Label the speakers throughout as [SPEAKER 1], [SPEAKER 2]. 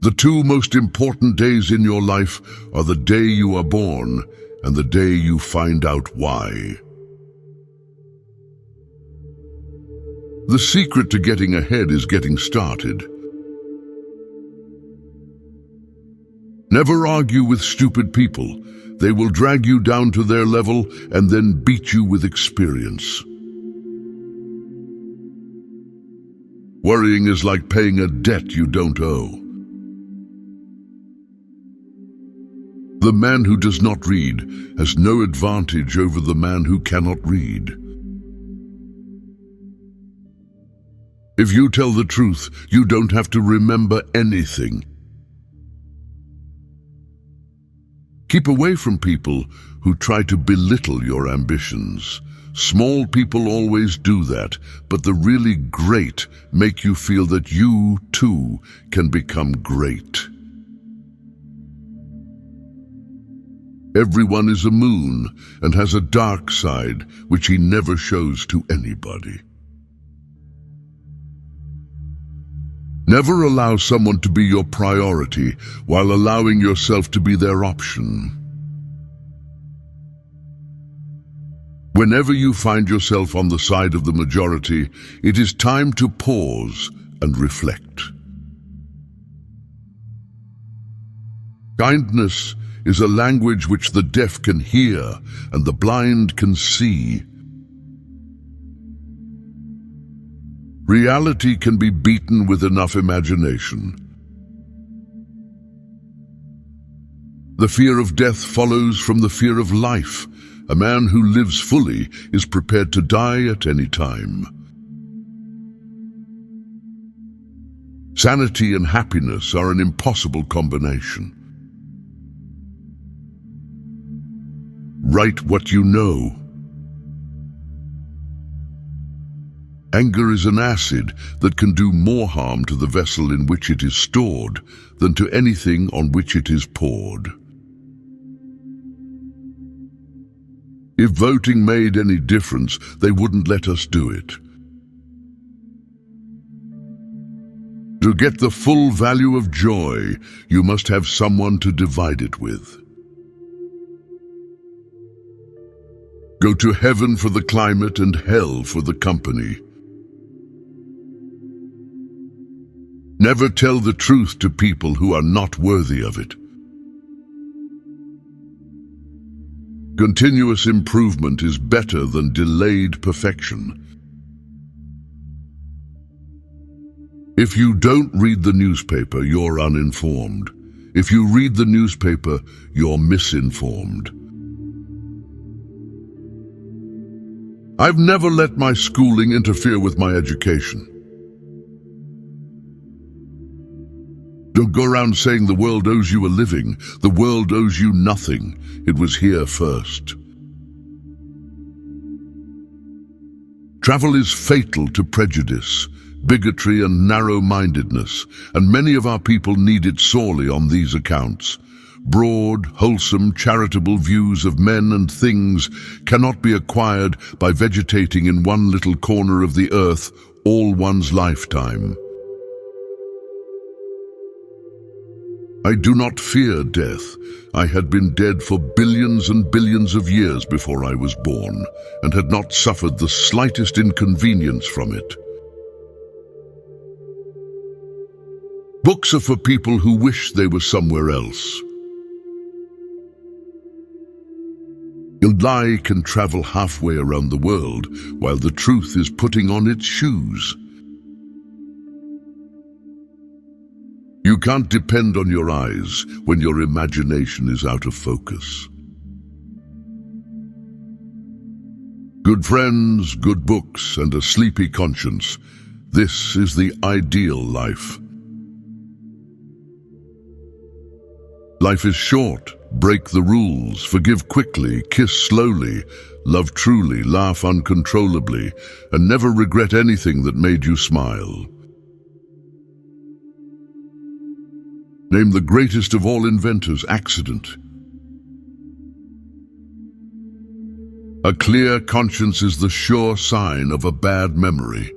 [SPEAKER 1] The two most important days in your life are the day you are born and the day you find out why. The secret to getting ahead is getting started. Never argue with stupid people. They will drag you down to their level and then beat you with experience. Worrying is like paying a debt you don't owe. The man who does not read has no advantage over the man who cannot read. If you tell the truth, you don't have to remember anything. Keep away from people who try to belittle your ambitions. Small people always do that, but the really great make you feel that you, too, can become great. Everyone is a moon and has a dark side which he never shows to anybody. Never allow someone to be your priority while allowing yourself to be their option. Whenever you find yourself on the side of the majority, it is time to pause and reflect. Kindness is a language which the deaf can hear and the blind can see. Reality can be beaten with enough imagination. The fear of death follows from the fear of life. A man who lives fully is prepared to die at any time. Sanity and happiness are an impossible combination. Write what you know. Anger is an acid that can do more harm to the vessel in which it is stored than to anything on which it is poured. If voting made any difference, they wouldn't let us do it. To get the full value of joy, you must have someone to divide it with. Go to heaven for the climate and hell for the company. Never tell the truth to people who are not worthy of it. Continuous improvement is better than delayed perfection. If you don't read the newspaper, you're uninformed. If you read the newspaper, you're misinformed. I've never let my schooling interfere with my education. Don't go around saying the world owes you a living. The world owes you nothing. It was here first. Travel is fatal to prejudice, bigotry and narrow-mindedness, and many of our people need it sorely on these accounts. Broad, wholesome, charitable views of men and things cannot be acquired by vegetating in one little corner of the earth all one's lifetime. I do not fear death. I had been dead for billions and billions of years before I was born, and had not suffered the slightest inconvenience from it. Books are for people who wish they were somewhere else. A lie can travel halfway around the world, while the truth is putting on its shoes. You can't depend on your eyes when your imagination is out of focus. Good friends, good books, and a sleepy conscience. This is the ideal life. Life is short. Break the rules. Forgive quickly. Kiss slowly. Love truly. Laugh uncontrollably. And never regret anything that made you smile. Name the greatest of all inventors, accident. A clear conscience is the sure sign of a bad memory.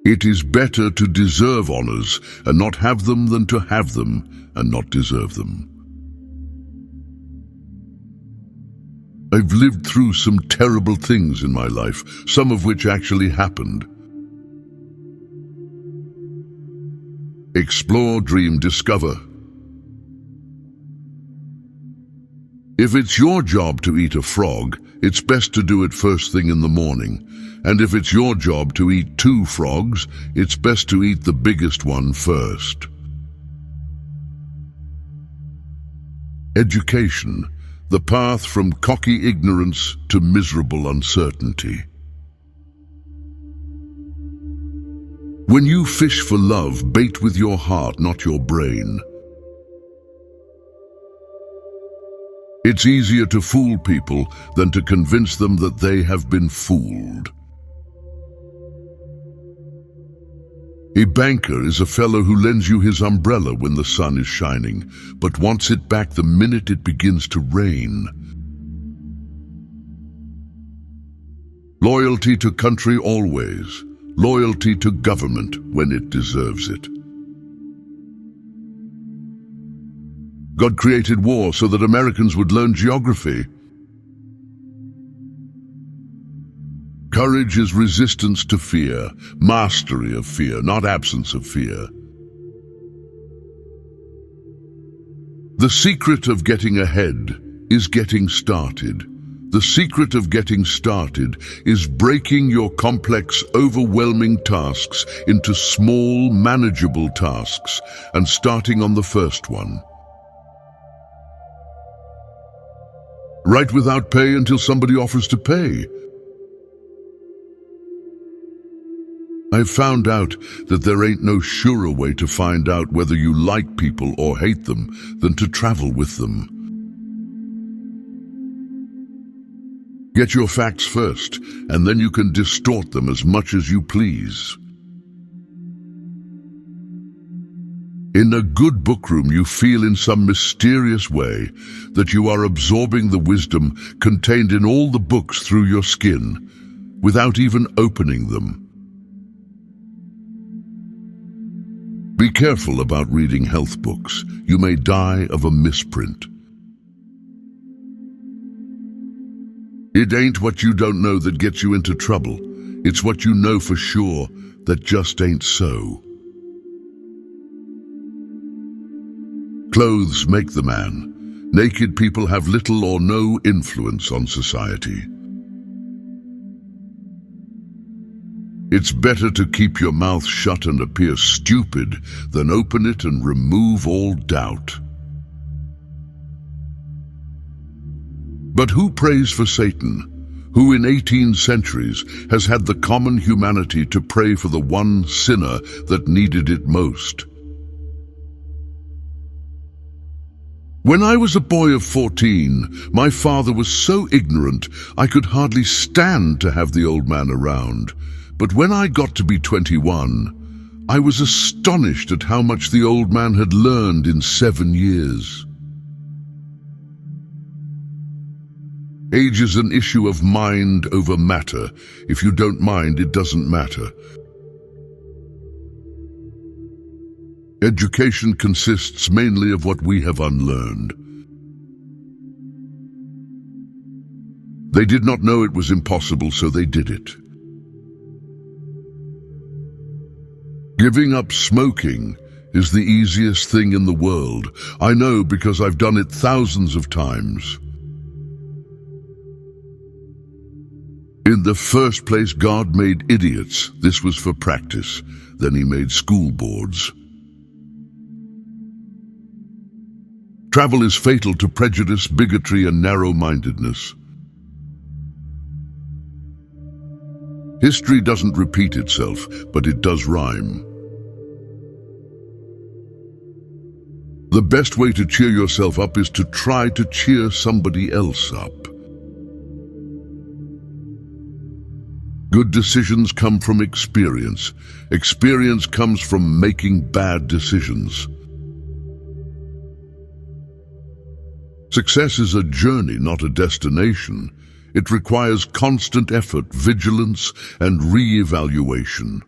[SPEAKER 1] It is better to deserve honors and not have them than to have them and not deserve them. I've lived through some terrible things in my life, some of which actually happened. Explore, dream, discover. If it's your job to eat a frog, it's best to do it first thing in the morning. And if it's your job to eat 2 frogs, it's best to eat the biggest one first. Education, the path from cocky ignorance to miserable uncertainty. When you fish for love, bait with your heart, not your brain. It's easier to fool people than to convince them that they have been fooled. A banker is a fellow who lends you his umbrella when the sun is shining, but wants it back the minute it begins to rain. Loyalty to country always, loyalty to government when it deserves it. God created war so that Americans would learn geography. Courage is resistance to fear, mastery of fear, not absence of fear. The secret of getting ahead is getting started. The secret of getting started is breaking your complex, overwhelming tasks into small, manageable tasks and starting on the first one. Write without pay until somebody offers to pay. I've found out that there ain't no surer way to find out whether you like people or hate them than to travel with them. Get your facts first, and then you can distort them as much as you please. In a good bookroom, you feel in some mysterious way that you are absorbing the wisdom contained in all the books through your skin, without even opening them. Be careful about reading health books. You may die of a misprint. It ain't what you don't know that gets you into trouble. It's what you know for sure that just ain't so. Clothes make the man. Naked people have little or no influence on society. It's better to keep your mouth shut and appear stupid than open it and remove all doubt. But who prays for Satan, who in 18 centuries has had the common humanity to pray for the one sinner that needed it most? When I was a boy of 14, my father was so ignorant I could hardly stand to have the old man around. But when I got to be 21, I was astonished at how much the old man had learned in 7 years. Age is an issue of mind over matter. If you don't mind, it doesn't matter. Education consists mainly of what we have unlearned. They did not know it was impossible, so they did it. Giving up smoking is the easiest thing in the world. I know because I've done it thousands of times. In the first place, God made idiots. This was for practice. Then he made school boards. Travel is fatal to prejudice, bigotry, and narrow-mindedness. History doesn't repeat itself, but it does rhyme. The best way to cheer yourself up is to try to cheer somebody else up. Good decisions come from experience. Experience comes from making bad decisions. Success is a journey, not a destination. It requires constant effort, vigilance, and re-evaluation.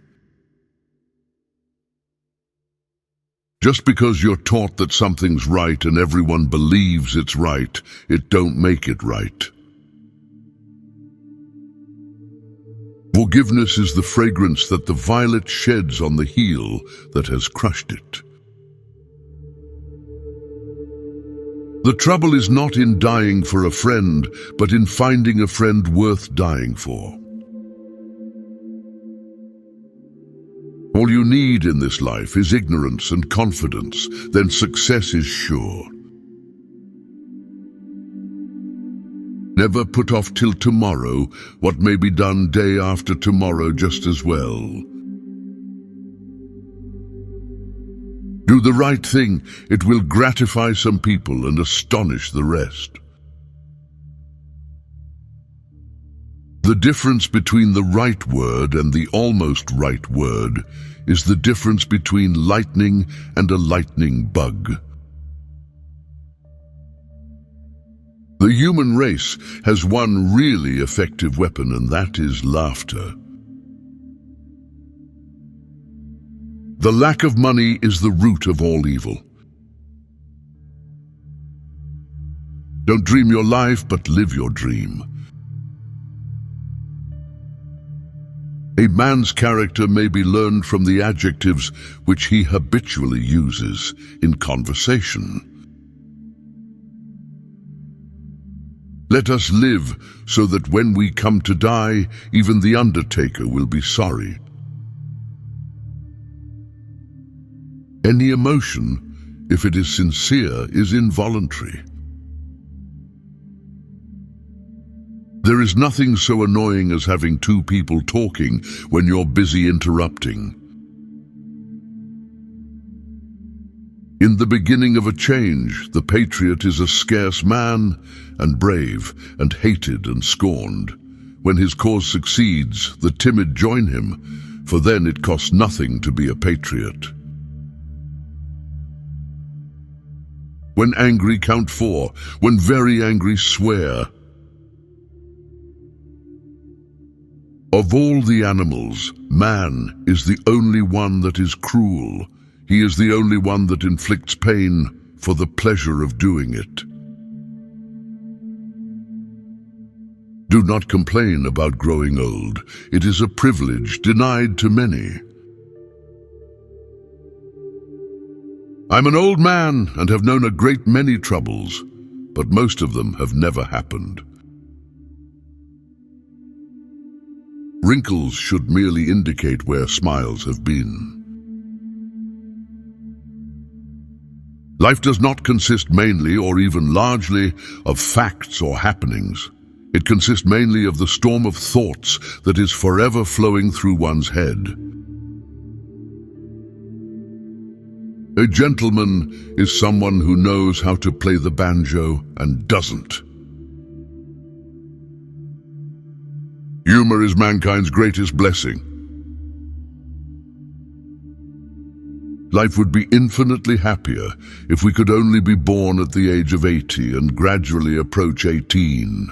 [SPEAKER 1] Just because you're taught that something's right and everyone believes it's right, it don't make it right. Forgiveness is the fragrance that the violet sheds on the heel that has crushed it. The trouble is not in dying for a friend, but in finding a friend worth dying for. All you need in this life is ignorance and confidence, then success is sure. Never put off till tomorrow what may be done day after tomorrow just as well. Do the right thing, it will gratify some people and astonish the rest. The difference between the right word and the almost right word is the difference between lightning and a lightning bug. The human race has one really effective weapon, and that is laughter. The lack of money is the root of all evil. Don't dream your life, but live your dream. A man's character may be learned from the adjectives which he habitually uses in conversation. Let us live so that when we come to die, even the undertaker will be sorry. Any emotion, if it is sincere, is involuntary. There is nothing so annoying as having two people talking when you're busy interrupting. In the beginning of a change, the patriot is a scarce man and brave and hated and scorned. When his cause succeeds, the timid join him, for then it costs nothing to be a patriot. When angry, count 4. When very angry, swear. Of all the animals, man is the only one that is cruel. He is the only one that inflicts pain for the pleasure of doing it. Do not complain about growing old. It is a privilege denied to many. I'm an old man and have known a great many troubles, but most of them have never happened. Wrinkles should merely indicate where smiles have been. Life does not consist mainly or even largely of facts or happenings. It consists mainly of the storm of thoughts that is forever flowing through one's head. A gentleman is someone who knows how to play the banjo and doesn't. Humor is mankind's greatest blessing. Life would be infinitely happier if we could only be born at the age of 80 and gradually approach 18.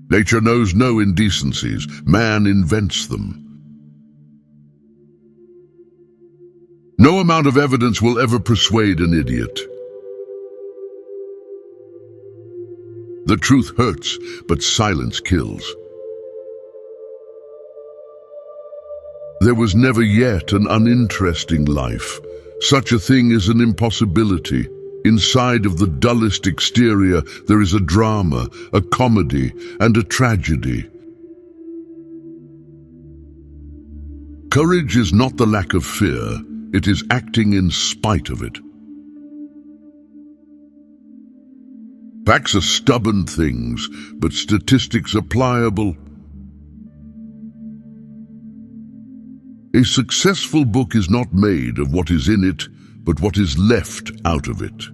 [SPEAKER 1] Nature knows no indecencies. Man invents them. No amount of evidence will ever persuade an idiot. The truth hurts, but silence kills. There was never yet an uninteresting life. Such a thing is an impossibility. Inside of the dullest exterior, there is a drama, a comedy, and a tragedy. Courage is not the lack of fear, it is acting in spite of it. Facts are stubborn things, but statistics are pliable. A successful book is not made of what is in it, but what is left out of it.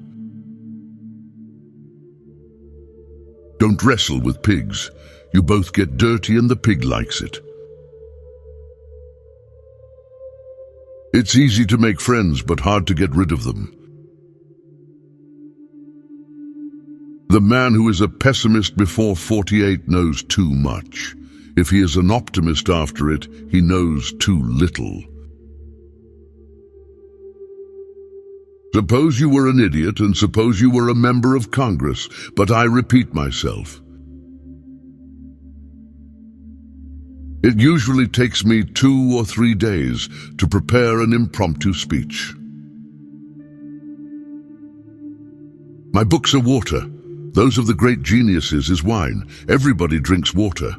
[SPEAKER 1] Don't wrestle with pigs. You both get dirty and the pig likes it. It's easy to make friends, but hard to get rid of them. The man who is a pessimist before 48 knows too much. If he is an optimist after it, he knows too little. Suppose you were an idiot and suppose you were a member of Congress, but I repeat myself. It usually takes me 2 or 3 days to prepare an impromptu speech. My books are water. Those of the great geniuses is wine. Everybody drinks water.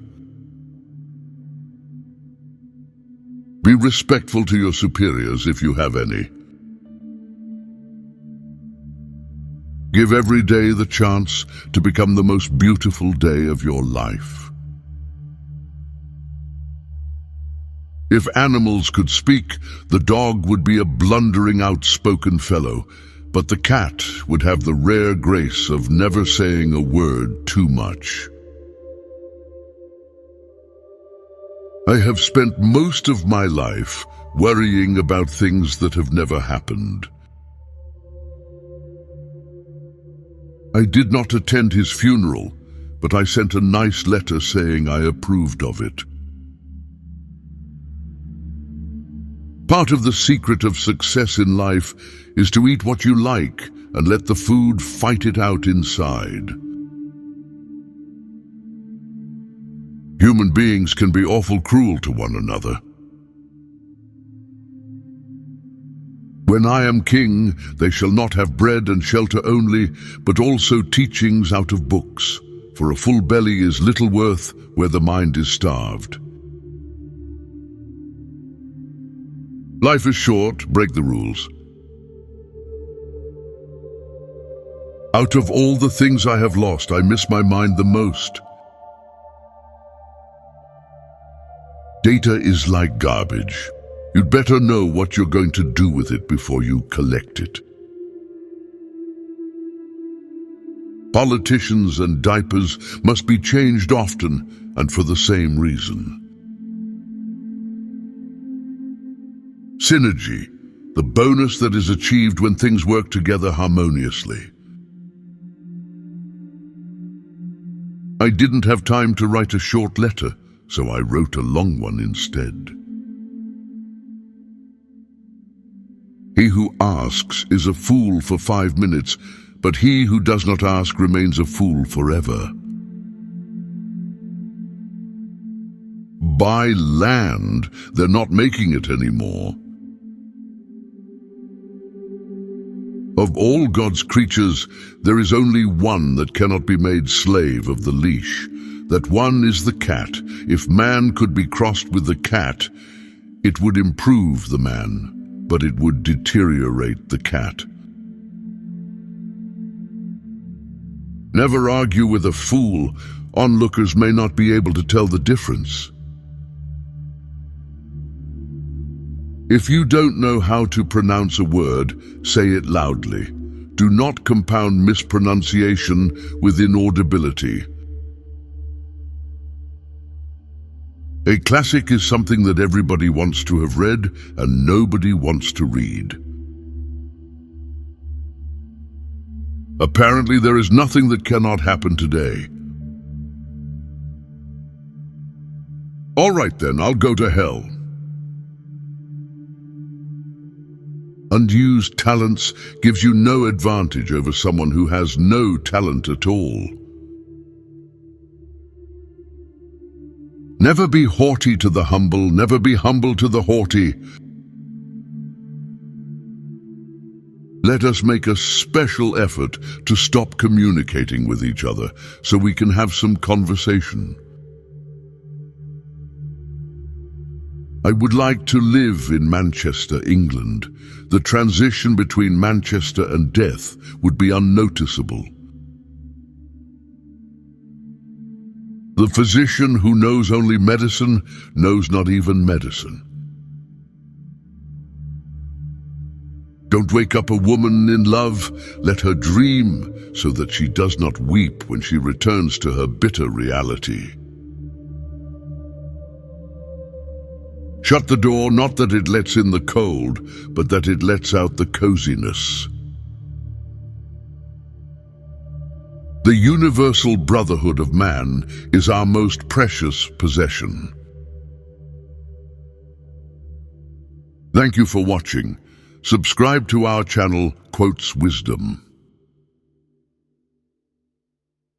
[SPEAKER 1] Be respectful to your superiors if you have any. Give every day the chance to become the most beautiful day of your life. If animals could speak, the dog would be a blundering, outspoken fellow, but the cat would have the rare grace of never saying a word too much. I have spent most of my life worrying about things that have never happened. I did not attend his funeral, but I sent a nice letter saying I approved of it. Part of the secret of success in life is to eat what you like and let the food fight it out inside. Human beings can be awful cruel to one another. When I am king, they shall not have bread and shelter only, but also teachings out of books. For a full belly is little worth where the mind is starved. Life is short, break the rules. Out of all the things I have lost, I miss my mind the most. Data is like garbage. You'd better know what you're going to do with it before you collect it. Politicians and diapers must be changed often and for the same reason. Synergy, the bonus that is achieved when things work together harmoniously. I didn't have time to write a short letter, so I wrote a long one instead. He who asks is a fool for 5 minutes, but he who does not ask remains a fool forever. Buy land, they're not making it anymore. Of all God's creatures, there is only one that cannot be made slave of the leash. That one is the cat. If man could be crossed with the cat, it would improve the man, but it would deteriorate the cat. Never argue with a fool. Onlookers may not be able to tell the difference. If you don't know how to pronounce a word, say it loudly. Do not compound mispronunciation with inaudibility. A classic is something that everybody wants to have read and nobody wants to read. Apparently, there is nothing that cannot happen today. All right then, I'll go to hell. Unused talents gives you no advantage over someone who has no talent at all. Never be haughty to the humble, never be humble to the haughty. Let us make a special effort to stop communicating with each other so we can have some conversation. I would like to live in Manchester, England. The transition between Manchester and death would be unnoticeable. The physician who knows only medicine knows not even medicine. Don't wake up a woman in love, let her dream so that she does not weep when she returns to her bitter reality. Shut the door, not that it lets in the cold, but that it lets out the coziness. The universal brotherhood of man is our most precious possession. Thank you for watching. Subscribe to our channel, Quotes Wisdom.